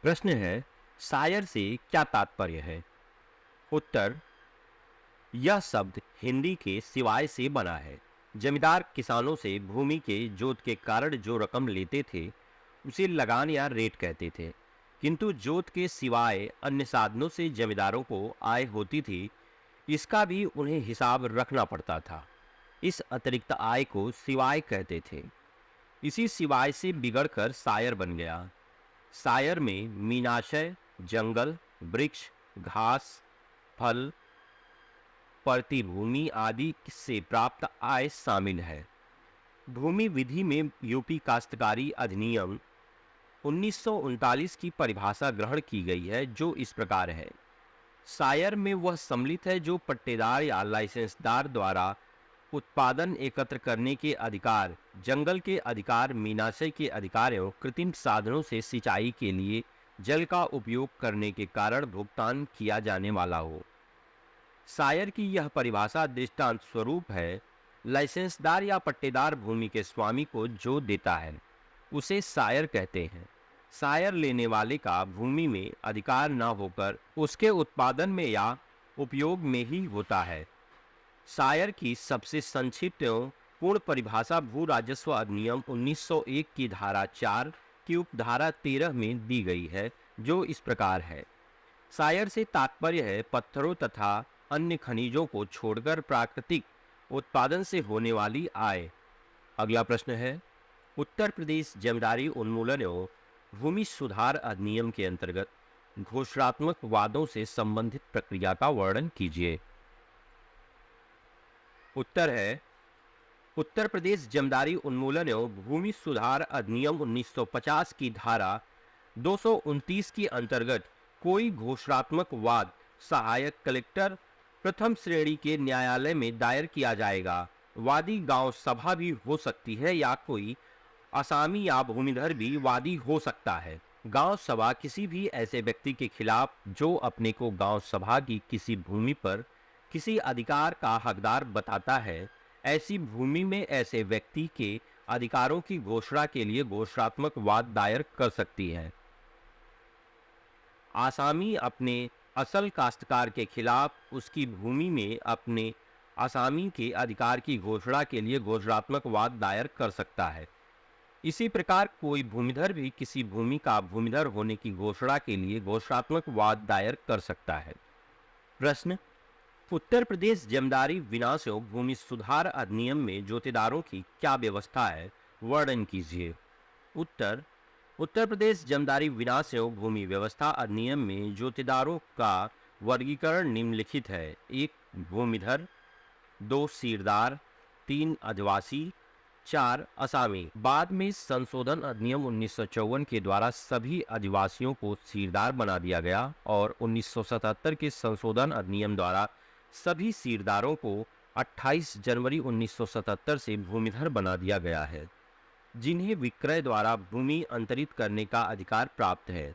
प्रश्न है, शायर से क्या तात्पर्य है? उत्तर, यह शब्द हिंदी के सिवाय से बना है। जमींदार किसानों से भूमि के जोत के कारण जो रकम लेते थे उसे लगान या रेट कहते थे, किंतु जोत के सिवाय अन्य साधनों से जमींदारों को आय होती थी, इसका भी उन्हें हिसाब रखना पड़ता था। इस अतिरिक्त आय को सिवाय कहते थे। इसी सिवाय से बिगड़कर शायर बन गया। शायर में मीनाशय, जंगल, वृक्ष, घास, फल, प्रतिभूमि आदि से प्राप्त आय शामिल है। भूमि विधि में यूपी काश्तकारी अधिनियम 1939 की परिभाषा ग्रहण की गई है, जो इस प्रकार है। शायर में वह सम्मिलित है जो पट्टेदार या लाइसेंसदार द्वारा उत्पादन एकत्र करने के अधिकार, जंगल के अधिकार, मीनाशय के अधिकार एवं कृत्रिम साधनों से सिंचाई के लिए जल का उपयोग करने के कारण भुगतान किया जाने वाला हो। शायर की यह परिभाषा दृष्टांत स्वरूप है। लाइसेंसदार या पट्टेदार भूमि के स्वामी को जो देता है उसे शायर कहते हैं। शायर लेने वाले का भूमि में अधिकार न होकर उसके उत्पादन में या उपयोग में ही होता है। शायर की सबसे संक्षिप्त एवं पूर्ण परिभाषा भू राजस्व अधिनियम 1901 की धारा 4 की उपधारा 13 में दी गई है, जो इस प्रकार है। शायर से तात्पर्य है पत्थरों तथा अन्य खनिजों को छोड़कर प्राकृतिक उत्पादन से होने वाली आय। अगला प्रश्न है, उत्तर प्रदेश जमींदारी उन्मूलन एवं भूमि सुधार अधिनियम के अंतर्गत घोषणात्मक वादों से संबंधित प्रक्रिया का वर्णन कीजिए। उत्तर है, उत्तर प्रदेश जमींदारी उन्मूलन एवं भूमि सुधार अधिनियम 1950 की धारा 229 के अंतर्गत कोई घोषणात्मक वाद सहायक कलेक्टर प्रथम श्रेणी के न्यायालय में दायर किया जाएगा। वादी गांव सभा भी हो सकती है या कोई असामी या भूमिधर भी वादी हो सकता है। गांव सभा किसी भी ऐसे व्यक्ति के खिलाफ जो अपने को गांव सभा की किसी भूमि पर किसी अधिकार का हकदार बताता है, ऐसी भूमि में ऐसे व्यक्ति के अधिकारों की घोषणा के लिए घोषणात्मक वाद दायर कर सकती है। आसामी अपने असल काश्तकार के खिलाफ उसकी भूमि में अपने आसामी के अधिकार की घोषणा के लिए घोषणात्मक वाद दायर कर सकता है। इसी प्रकार कोई भूमिधर भी किसी भूमि का भूमिधर होने की घोषणा के लिए घोषणात्मक वाद दायर कर सकता है। प्रश्न, उत्तर प्रदेश जमींदारी विनाश एवं भूमि सुधार अधिनियम में जोतेदारों की क्या व्यवस्था है, वर्णन कीजिए। उत्तर, उत्तर प्रदेश जमींदारी विनाश एवं भूमि व्यवस्था अधिनियम में जोतेदारों का वर्गीकरण निम्नलिखित है। 1 भूमिधर, 2 सीरदार, 3 आदिवासी, 4 असामी। बाद में संशोधन अधिनियम 1954 के द्वारा सभी आदिवासियों को सीरदार बना दिया गया और 1977 के संशोधन अधिनियम द्वारा सभी सीरदारों को 28 जनवरी 1977 से भूमिधर बना दिया गया है, जिन्हें विक्रय द्वारा भूमि अंतरित करने का अधिकार प्राप्त है।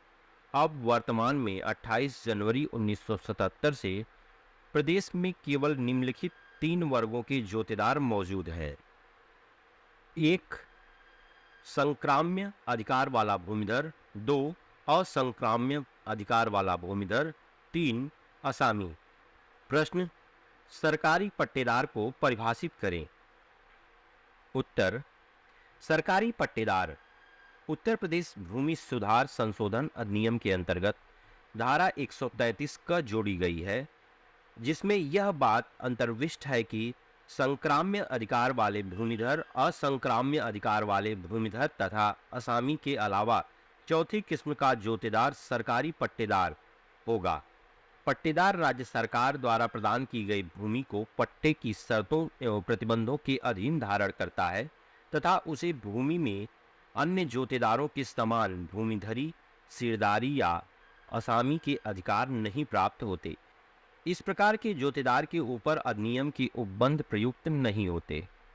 अब वर्तमान में 28 जनवरी 1977 से प्रदेश में केवल निम्नलिखित 3 वर्गों के जोतेदार मौजूद हैं। 1 संक्राम्य अधिकार वाला भूमिधर, 2 असंक्राम्य अधिकार वाला भूमिधर, 3 असामी। प्रश्न, सरकारी पट्टेदार को परिभाषित करें। उत्तर, सरकारी पट्टेदार उत्तर प्रदेश भूमि सुधार संशोधन अधिनियम के अंतर्गत धारा 133 क जोड़ी गई है, जिसमें यह बात अंतर्विष्ट है कि संक्राम्य अधिकार वाले भूमिधर, असंक्राम्य अधिकार वाले भूमिधर तथा असामी के अलावा चौथी किस्म का जोतेदार सरकारी पट्टेदार होगा। पट्टेदार राज्य सरकार द्वारा प्रदान की गई भूमि को पट्टे की शर्तों एवं प्रतिबंधों के अधीन धारण करता है तथा उसे भूमि में अन्य जोतेदारों के समान भूमिधरी, सीरदारी या असामी के अधिकार नहीं प्राप्त होते। इस प्रकार के जोतेदार के ऊपर अधिनियम के उपबंध प्रयुक्त नहीं होते।